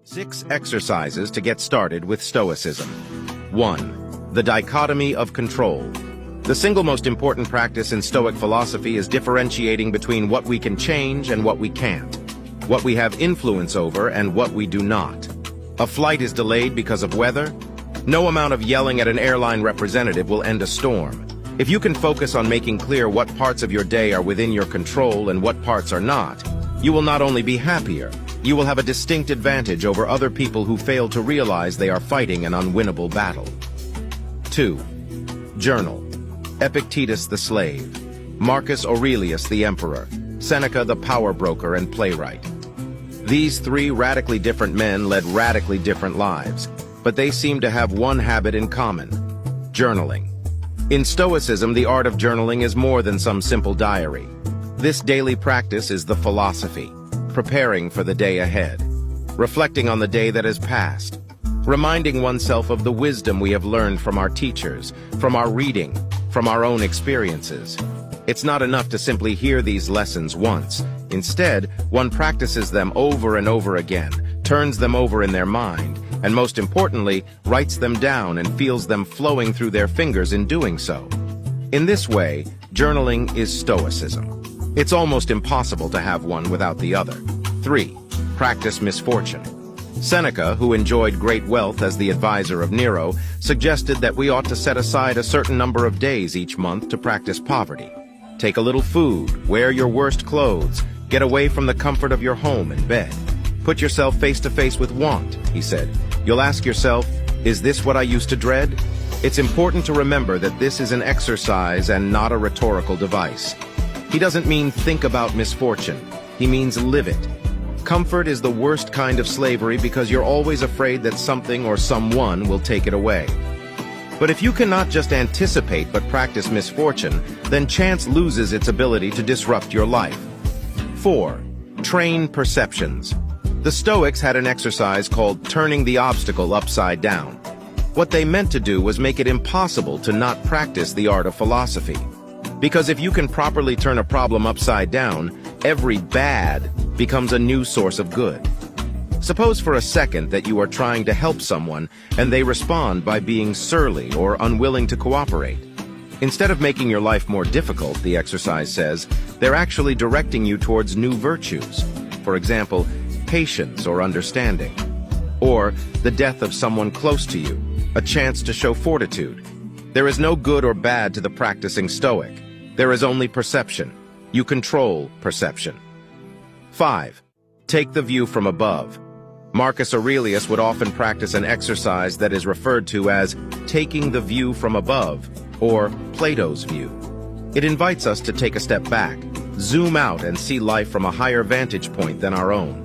6 exercises to get started with Stoicism. 1. The dichotomy of control. The single most important practice in Stoic philosophy is differentiating between what we can change and what we can't, what we have influence over and what we do not. A flight is delayed because of weather. No amount of yelling at an airline representative will end a storm. If you can focus on making clear what parts of your day are within your control and what parts are not, you will not only be happier, you will have a distinct advantage over other people who fail to realize they are fighting an unwinnable battle. 2. Journal. Epictetus the slave, Marcus Aurelius the emperor, Seneca the power broker and playwright. These 3 radically different men led radically different lives, but they seem to have one habit in common: journaling. In Stoicism, the art of journaling is more than some simple diary. This daily practice is the philosophy, preparing for the day ahead, reflecting on the day that has passed, reminding oneself of the wisdom we have learned from our teachers, from our reading, from our own experiences. It's not enough to simply hear these lessons once. Instead, one practices them over and over again, turns them over in their mind, and most importantly, writes them down and feels them flowing through their fingers in doing so. In this way, journaling is Stoicism. It's almost impossible to have one without the other. 3. Practice misfortune. Seneca, who enjoyed great wealth as the advisor of Nero, suggested that we ought to set aside a certain number of days each month to practice poverty. Take a little food, wear your worst clothes, get away from the comfort of your home and bed. Put yourself face to face with want, he said. You'll ask yourself, is this what I used to dread? It's important to remember that this is an exercise and not a rhetorical device. He doesn't mean think about misfortune. He means live it. Comfort is the worst kind of slavery because you're always afraid that something or someone will take it away. But if you cannot just anticipate but practice misfortune, then chance loses its ability to disrupt your life. 4. Train perceptions. The Stoics had an exercise called turning the obstacle upside down. What they meant to do was make it impossible to not practice the art of philosophy. Because if you can properly turn a problem upside down, every bad becomes a new source of good. Suppose for a second that you are trying to help someone and they respond by being surly or unwilling to cooperate. Instead of making your life more difficult, the exercise says, they're actually directing you towards new virtues. For example, patience or understanding. Or the death of someone close to you, a chance to show fortitude. There is no good or bad to the practicing Stoic. There is only perception. You control perception. 5. Take the view from above. Marcus Aurelius would often practice an exercise that is referred to as taking the view from above, or Plato's view. It invites us to take a step back, zoom out and see life from a higher vantage point than our own.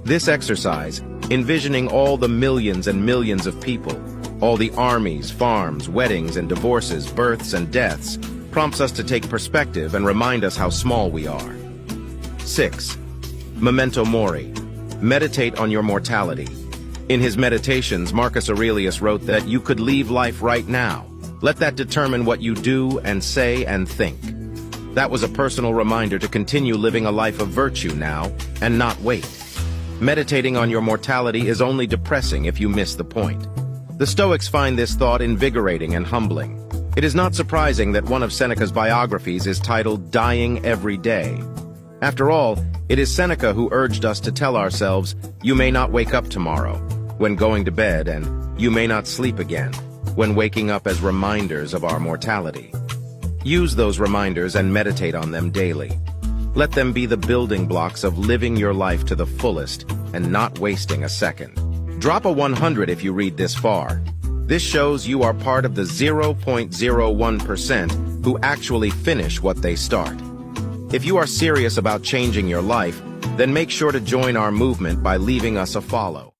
This exercise, envisioning all the millions and millions of people, all the armies, farms, weddings and divorces, births and deaths, prompts us to take perspective and remind us how small we are. 6. Memento mori. Meditate on your mortality. In his Meditations, Marcus Aurelius wrote that you could leave life right now. Let that determine what you do and say and think. That was a personal reminder to continue living a life of virtue now and not wait. Meditating on your mortality is only depressing if you miss the point. The Stoics find this thought invigorating and humbling. It is not surprising that one of Seneca's biographies is titled Dying Every Day. After all, it is Seneca who urged us to tell ourselves, you may not wake up tomorrow, when going to bed, and you may not sleep again, when waking up, as reminders of our mortality. Use those reminders and meditate on them daily. Let them be the building blocks of living your life to the fullest and not wasting a second. Drop a 100 if you read this far. This shows you are part of the 0.01% who actually finish what they start. If you are serious about changing your life, then make sure to join our movement by leaving us a follow.